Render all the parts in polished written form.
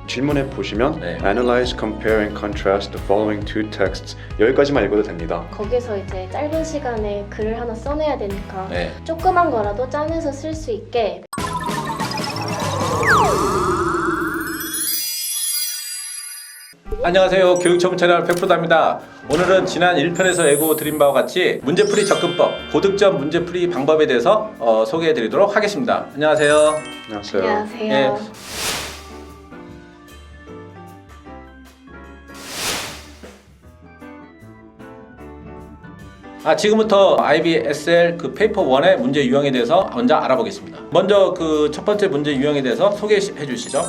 질문에 보시면 Analyze, compare and contrast the following two texts 여기까지만 읽어도 됩니다. 거기서 이제 짧은 시간에 글을 하나 써내야 되니까 조그만 거라도 짜내서 쓸 수 있게. 안녕하세요. 교육전문 채널 100%다입니다. 오늘은 지난 1편에서 예고 드린 바와 같이 문제풀이 접근법, 고득점 문제풀이 방법에 대해서 소개해 드리도록 하겠습니다. 안녕하세요. 안녕하세요. 안녕하세요. 지금부터 IBSL 페이퍼 1의 문제 유형에 대해서 먼저 알아보겠습니다. 먼저 첫 번째 문제 유형에 대해서 소개해 주시죠.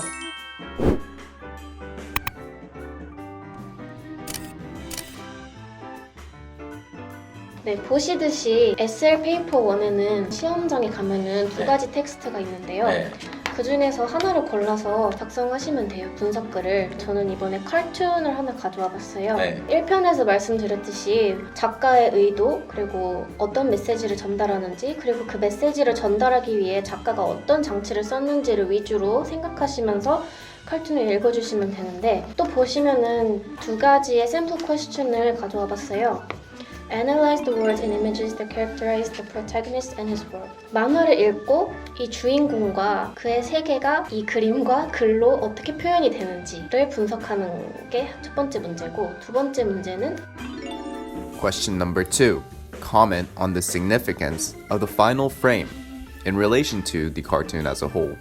네, 보시듯이 SL 페이퍼 1에는 시험장에 가면은 두 가지 텍스트가 있는데요. 그 중에서 하나를 골라서 작성하시면 돼요, 분석글을. 저는 이번에 칼툰을 하나 가져와 봤어요. 1편에서 말씀드렸듯이 작가의 의도, 그리고 어떤 메시지를 전달하는지, 그리고 그 메시지를 전달하기 위해 작가가 어떤 장치를 썼는지를 위주로 생각하시면서 칼툰을 읽어주시면 되는데, 또 보시면은 두 가지의 샘플 퀘스천을 가져와 봤어요. Analyze the words and images that characterize the protagonist and his work. 만화를 읽고 이 주인공과 그의 세계가 이 그림과 글로 어떻게 표현이 되는지를 분석하는 게 첫 번째 문제고, 두 번째 문제는 Question number 2. Comment on the significance of the final frame in relation to the cartoon as a whole.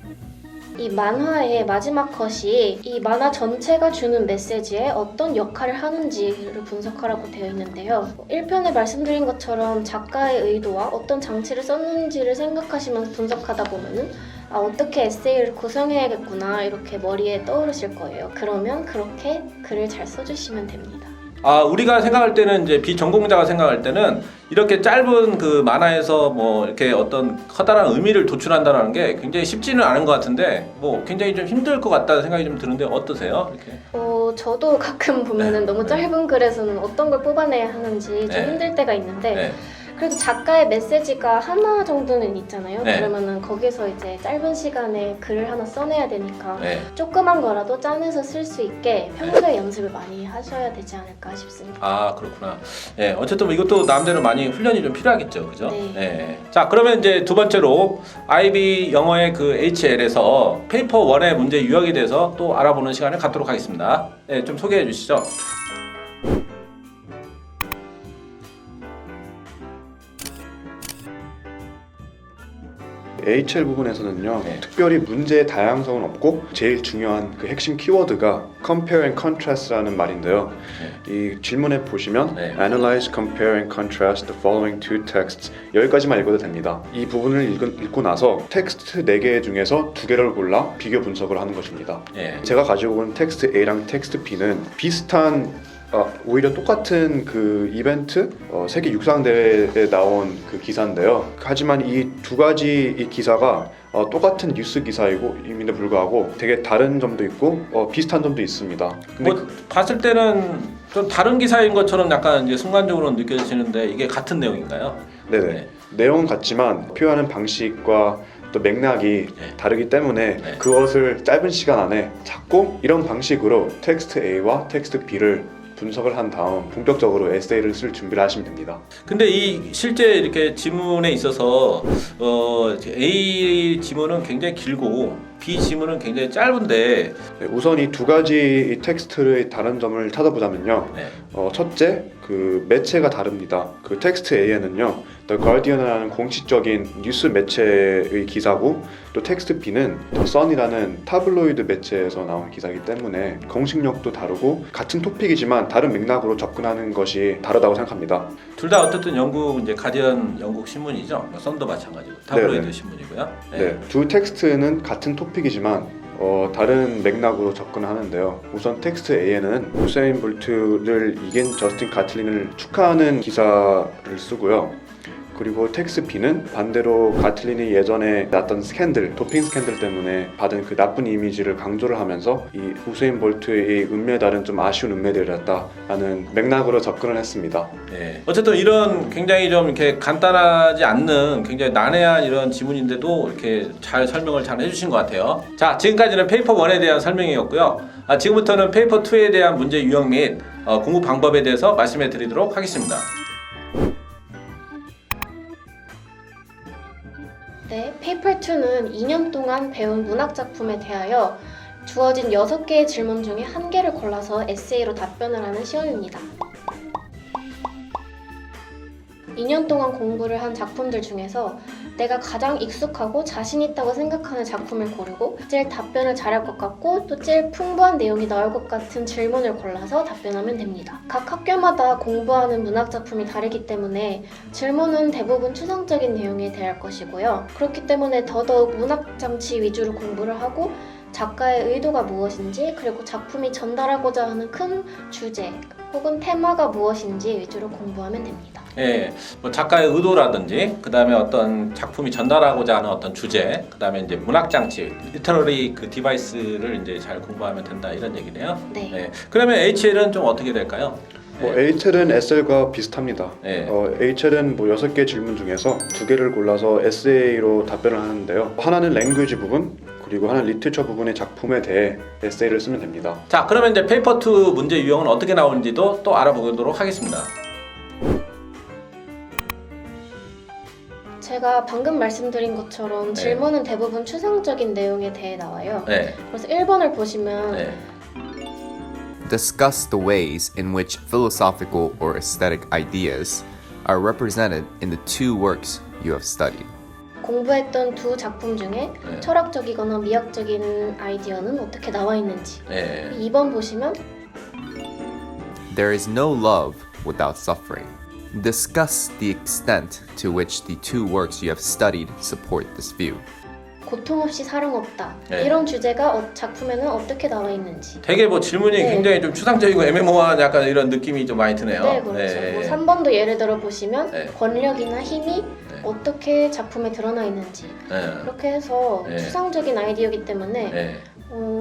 이 만화의 마지막 컷이 이 만화 전체가 주는 메시지에 어떤 역할을 하는지를 분석하라고 되어 있는데요. 1편에 말씀드린 것처럼 작가의 의도와 어떤 장치를 썼는지를 생각하시면서 분석하다 보면은 어떻게 에세이를 구성해야겠구나 이렇게 머리에 떠오르실 거예요. 그러면 그렇게 글을 잘 써주시면 됩니다. 우리가 생각할 때는 이제 비전공자가 생각할 때는 이렇게 짧은 만화에서 이렇게 어떤 커다란 의미를 도출한다는 게 굉장히 쉽지는 않은 것 같은데 굉장히 좀 힘들 것 같다는 생각이 좀 드는데 어떠세요? 이렇게? 저도 가끔 보면은 너무 짧은 글에서는 어떤 걸 뽑아내야 하는지 좀 힘들 때가 있는데 그래도 작가의 메시지가 하나 정도는 있잖아요. 그러면은 거기서 이제 짧은 시간에 글을 하나 써내야 되니까 조그만 거라도 짜내서 쓸 수 있게 평소에 연습을 많이 하셔야 되지 않을까 싶습니다. 그렇구나. 어쨌든 이것도 나름대로 많이 훈련이 좀 필요하겠죠, 그죠? 자, 그러면 이제 두 번째로 IB 영어의 HL에서 페이퍼 1의 문제 유형에 대해서 또 알아보는 시간을 갖도록 하겠습니다. 좀 소개해 주시죠. HL 부분에서는요, 특별히 문제의 다양성은 없고 제일 중요한 핵심 키워드가 compare and contrast라는 말인데요. 이 질문에 보시면 Analyze, compare and contrast the following two texts 여기까지만 읽어도 됩니다. 이 부분을 읽고 나서 텍스트 4개 중에서 2개를 골라 비교 분석을 하는 것입니다. 제가 가지고 온 텍스트 A랑 텍스트 B는 비슷한 오히려 똑같은 이벤트 세계 육상대회에 나온 기사인데요. 하지만 이 두 가지 이 기사가 똑같은 뉴스 기사임에도 불구하고 되게 다른 점도 있고 비슷한 점도 있습니다. 근데 봤을 때는 좀 다른 기사인 것처럼 약간 이제 순간적으로 느껴지는데 이게 같은 내용인가요? 네네. 내용은 같지만 표현하는 방식과 또 맥락이 다르기 때문에 그것을 짧은 시간 안에 찾고 이런 방식으로 텍스트 A와 텍스트 B를 분석을 한 다음 본격적으로 에세이를 쓸 준비를 하시면 됩니다. 근데 이 실제 이렇게 지문에 있어서 A 지문은 굉장히 길고 B 지문은 굉장히 짧은데 우선 이 두 가지 텍스트의 다른 점을 찾아보자면요. 첫째, 매체가 다릅니다. 텍스트 A에는요, The Guardian이라는 공식적인 뉴스 매체의 기사고, 또 텍스트 B는 The Sun이라는 타블로이드 매체에서 나온 기사이기 때문에 공식력도 다르고 같은 토픽이지만 다른 맥락으로 접근하는 것이 다르다고 생각합니다. 둘 다 어쨌든 영국 가디언 영국 신문이죠. 선도 마찬가지고 타블로이드 신문이고요. 두 텍스트는 같은 토픽이지만 다른 맥락으로 접근하는데요. 우선 텍스트 A에는 우세인 볼트를 이긴 저스틴 가틀린을 축하하는 기사를 쓰고요. 그리고 텍스 B는 반대로 가틀린이 예전에 났던 스캔들, 도핑 스캔들 때문에 받은 그 나쁜 이미지를 강조를 하면서 이 우세인 볼트의 은메달은 좀 아쉬운 은메달이었다라는 맥락으로 접근을 했습니다. 네. 어쨌든 이런 굉장히 좀 이렇게 간단하지 않는 굉장히 난해한 이런 지문인데도 이렇게 잘 설명을 잘 해주신 것 같아요. 자, 지금까지는 페이퍼 1에 대한 설명이었고요. 지금부터는 페이퍼 2에 대한 문제 유형 및 공부 방법에 대해서 말씀해 드리도록 하겠습니다. 네, 페이퍼 2는 2년 동안 배운 문학 작품에 대하여 주어진 6개의 질문 중에 1개를 골라서 에세이로 답변을 하는 시험입니다. 2년 동안 공부를 한 작품들 중에서 내가 가장 익숙하고 자신 있다고 생각하는 작품을 고르고 제일 답변을 잘할 것 같고 또 제일 풍부한 내용이 나올 것 같은 질문을 골라서 답변하면 됩니다. 각 학교마다 공부하는 문학 작품이 다르기 때문에 질문은 대부분 추상적인 내용에 대할 것이고요. 그렇기 때문에 더더욱 문학 장치 위주로 공부를 하고 작가의 의도가 무엇인지 그리고 작품이 전달하고자 하는 큰 주제 혹은 테마가 무엇인지 위주로 공부하면 됩니다. 예, 뭐 작가의 의도라든지 그 다음에 어떤 작품이 전달하고자 하는 어떤 주제, 그 다음에 이제 문학 장치, 리터러리 그 디바이스를 이제 잘 공부하면 된다 이런 얘기네요. 네. 예, 그러면 HL은 좀 어떻게 될까요? HL은 SL과 비슷합니다. 네. HL은 뭐 6개 질문 중에서 2개를 골라서 에세이로 답변을 하는데요. 하나는 랭귀지 부분, 그리고 하나는 리터처 부분의 작품에 대해 에세이를 쓰면 됩니다. 자, 그러면 이제 페이퍼 2 문제 유형은 어떻게 나오는지도 또 알아보도록 하겠습니다. 제가 방금 말씀드린 것처럼 질문은 대부분 추상적인 내용에 대해 나와요. 네. 그래서 1번을 보시면 네. Discuss the ways in which philosophical or aesthetic ideas are represented in the two works you have studied. 공부했던 두 작품 중에 철학적이거나 미학적인 아이디어는 어떻게 나와 있는지. 2번 보시면 There is no love without suffering. Discuss the extent to which the two works you have studied support this view. 고통 없이 사랑 없다. 이런 주제가 작품에는 어떻게 나와 있는지. 되게 뭐 질문이 굉장히 좀 추상적이고 애매모호한 약간 이런 느낌이 좀 많이 드네요. 네, 그렇죠. 뭐 3번도 예를 들어 보시면 권력이나 힘이 어떻게 작품에 드러나 있는지. 이렇게 해서 추상적인 아이디어이기 때문에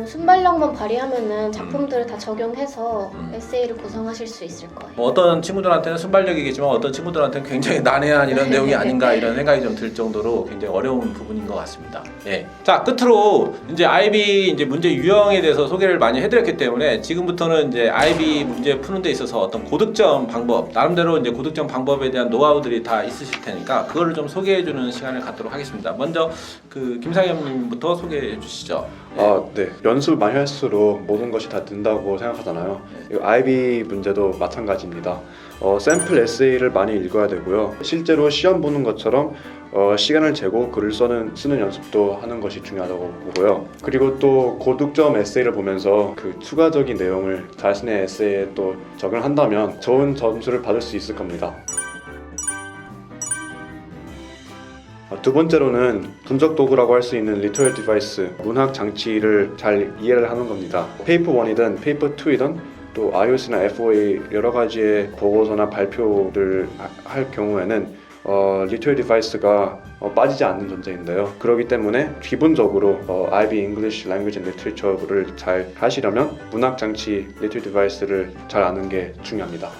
순발력만 발휘하면은 작품들을 다 적용해서 에세이를 구성하실 수 있을 거예요. 뭐 어떤 친구들한테는 순발력이겠지만 어떤 친구들한테는 굉장히 난해한 이런 내용이 아닌가 이런 생각이 좀 들 정도로 굉장히 어려운 부분인 것 같습니다. 예. 자, 끝으로 이제 IB 이제 문제 유형에 대해서 소개를 많이 해드렸기 때문에 지금부터는 이제 IB 문제 푸는 데 있어서 어떤 고득점 방법, 나름대로 이제 고득점 방법에 대한 노하우들이 다 있으실 테니까 그거를 좀 소개해주는 시간을 갖도록 하겠습니다. 먼저 그 김상현님부터 소개해 주시죠. 네. 연습을 많이 할수록 모든 것이 다 는다고 생각하잖아요. 이 IB 문제도 마찬가지입니다. 샘플 에세이를 많이 읽어야 되고요. 실제로 시험 보는 것처럼 시간을 재고 글을 쓰는 연습도 하는 것이 중요하다고 보고요. 그리고 또 고득점 에세이를 보면서 그 추가적인 내용을 자신의 에세이에 또 적용한다면 좋은 점수를 받을 수 있을 겁니다. 두 번째로는 분석 도구라고 할 수 있는 리터럴 디바이스, 문학 장치를 잘 이해를 하는 겁니다. 페이퍼 1이든 페이퍼 2이든 또 IOS나 FOA 여러 가지의 보고서나 발표를 할 경우에는 리터럴 디바이스가 빠지지 않는 존재인데요. 그렇기 때문에 기본적으로 IB English Language and Literature를 잘 하시려면 문학 장치 리터럴 디바이스를 잘 아는 게 중요합니다.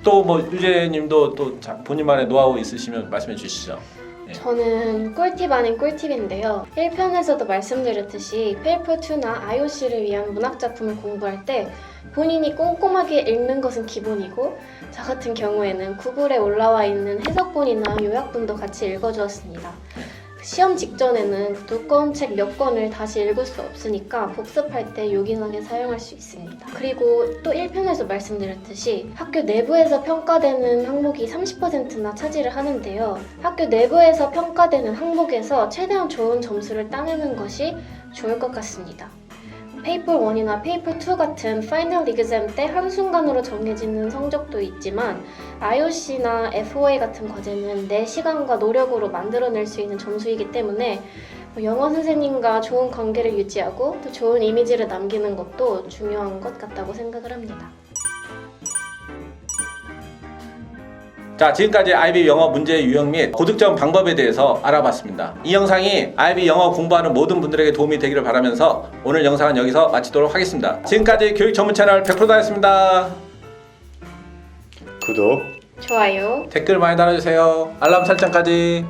또 뭐 유재님도 또 본인만의 노하우 있으시면 말씀해 주시죠. 저는 꿀팁 아닌 꿀팁인데요. 1편에서도 말씀드렸듯이 페이퍼 2나 IOC를 위한 문학 작품을 공부할 때 본인이 꼼꼼하게 읽는 것은 기본이고 저 같은 경우에는 구글에 올라와 있는 해석본이나 요약본도 같이 읽어주었습니다. 시험 직전에는 두꺼운 책 몇 권을 다시 읽을 수 없으니까 복습할 때 요긴하게 사용할 수 있습니다. 그리고 또 1편에서 말씀드렸듯이 학교 내부에서 평가되는 항목이 30%나 차지를 하는데요. 학교 내부에서 평가되는 항목에서 최대한 좋은 점수를 따내는 것이 좋을 것 같습니다. 페이퍼 1이나 페이퍼 2 같은 파이널 exam 때 한순간으로 정해지는 성적도 있지만 IOC나 FOA 같은 과제는 내 시간과 노력으로 만들어낼 수 있는 점수이기 때문에 영어 선생님과 좋은 관계를 유지하고 또 좋은 이미지를 남기는 것도 중요한 것 같다고 생각을 합니다. 자, 지금까지 IB 영어 문제 유형 및 고득점 방법에 대해서 알아봤습니다. 이 영상이 IB 영어 공부하는 모든 분들에게 도움이 되기를 바라면서 오늘 영상은 여기서 마치도록 하겠습니다. 지금까지 교육 전문 채널 100%다였습니다. 구독, 좋아요. 댓글 많이 달아주세요. 알람 설정까지.